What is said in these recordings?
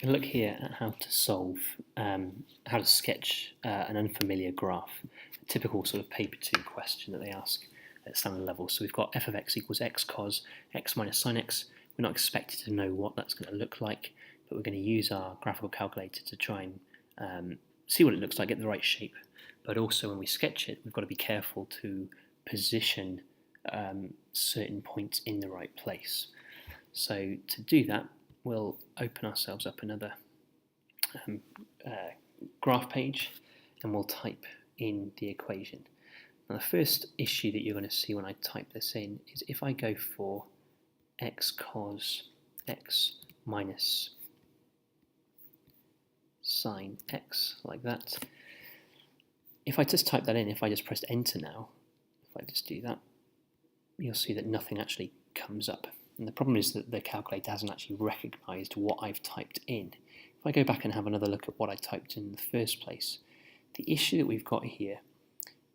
look here at how to solve, how to sketch an unfamiliar graph, a typical sort of paper 2 question that they ask at standard level. So we've got f of x equals x cos x minus sine x. We're not expected to know what that's going to look like, but we're going to use our graphical calculator to try and see what it looks like, get the right shape. But also when we sketch it, we've got to be careful to position certain points in the right place. So to do that, we'll open ourselves up another graph page and we'll type in the equation. Now the first issue that you're going to see when I type this in is if I go for x cos x minus sine x, like that. If I just type that in, if I just pressed enter now, if I just do that, you'll see that nothing actually comes up. And the problem is that the calculator hasn't actually recognised what I've typed in. If I go back and have another look at what I typed in the first place, the issue that we've got here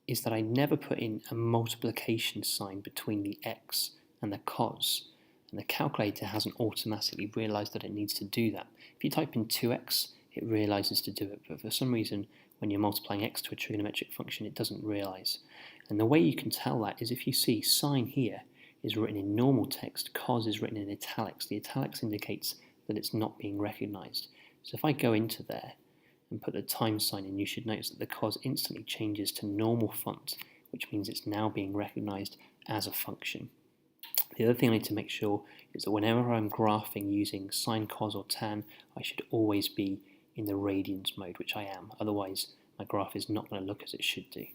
is that I never put in a multiplication sign between the x and the cos, and the calculator hasn't automatically realised that it needs to do that. If you type in 2x, it realises to do it, but for some reason when you're multiplying x to a trigonometric function, it doesn't realise. And the way you can tell that is if you see sine here is written in normal text, cos is written in italics. The italics indicates that it's not being recognised. So if I go into there and put the times sign in, you should notice that the cos instantly changes to normal font, which means it's now being recognised as a function. The other thing I need to make sure is that whenever I'm graphing using sine, cos or tan, I should always be in the radians mode, which I am. Otherwise, my graph is not going to look as it should do.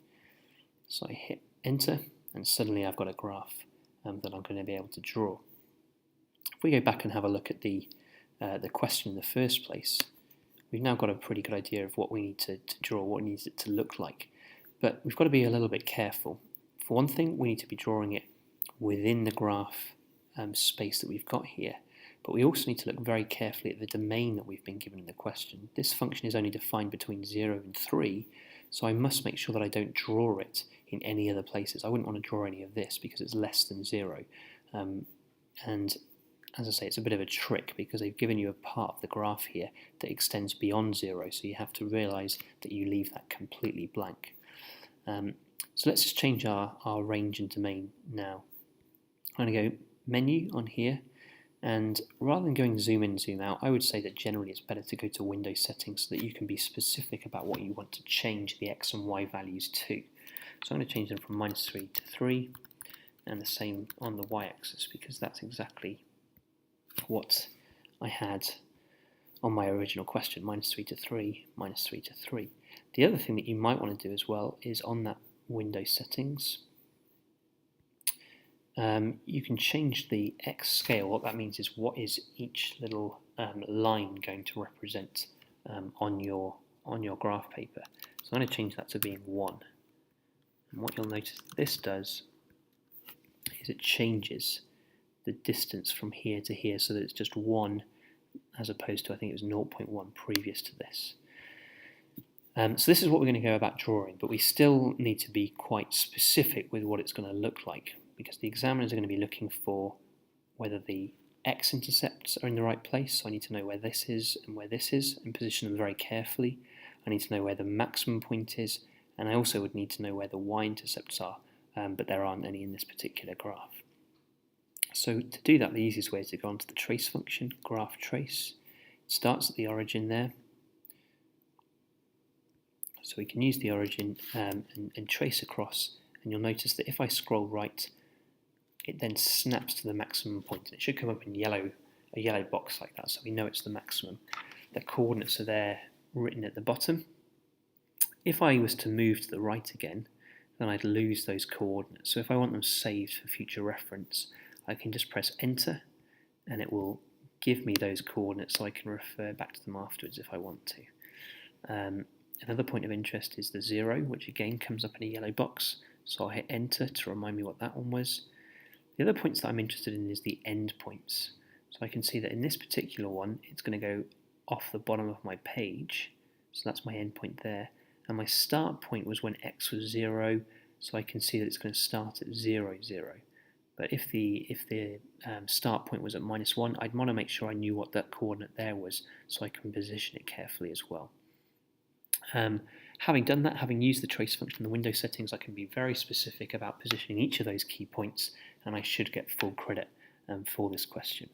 So I hit enter, and suddenly I've got a graph that I'm going to be able to draw. If we go back and have a look at the question in the first place, we've now got a pretty good idea of what we need to draw, what needs it to look like. But we've got to be a little bit careful. For one thing, we need to be drawing it within the graph space that we've got here. But we also need to look very carefully at the domain that we've been given in the question. This function is only defined between 0 and 3, so I must make sure that I don't draw it in any other places. I wouldn't want to draw any of this because it's less than 0. And as I say, it's a bit of a trick because they've given you a part of the graph here that extends beyond 0, so you have to realise that you leave that completely blank. So let's just change our range and domain now. I'm going to go menu on here, and rather than going zoom in, zoom out, I would say that generally it's better to go to Windows settings so that you can be specific about what you want to change the x and y values to. So I'm going to change them from -3 to 3, and the same on the y-axis because that's exactly what I had on my original question, -3 to 3, -3 to 3. The other thing that you might want to do as well is on that Windows settings, you can change the x scale. What that means is what is each little line going to represent on your graph paper. So I'm going to change that to being 1. And what you'll notice this does is it changes the distance from here to here so that it's just 1 as opposed to, I think it was 0.1 previous to this. So this is what we're going to go about drawing, but we still need to be quite specific with what it's going to look like, because the examiners are going to be looking for whether the x-intercepts are in the right place. So I need to know where this is and where this is and position them very carefully. I need to know where the maximum point is, and I also would need to know where the y-intercepts are, but there aren't any in this particular graph. So to do that, the easiest way is to go onto the trace function, graph trace. It starts at the origin there. So we can use the origin and trace across, and you'll notice that if I scroll right, it then snaps to the maximum point. And it should come up in a yellow box like that, so we know it's the maximum. The coordinates are there written at the bottom. If I was to move to the right again, then I'd lose those coordinates. So if I want them saved for future reference, I can just press enter, and it will give me those coordinates so I can refer back to them afterwards if I want to. Another point of interest is the 0, which again comes up in a yellow box, so I'll hit enter to remind me what that one was. The other points that I'm interested in is the end points. So I can see that in this particular one, it's going to go off the bottom of my page, so that's my end point there. And my start point was when x was 0, so I can see that it's going to start at 0, 0. But if the start point was at -1, I'd want to make sure I knew what that coordinate there was so I can position it carefully as well. Having done that, having used the trace function in the window settings, I can be very specific about positioning each of those key points, and I should get full credit for this question.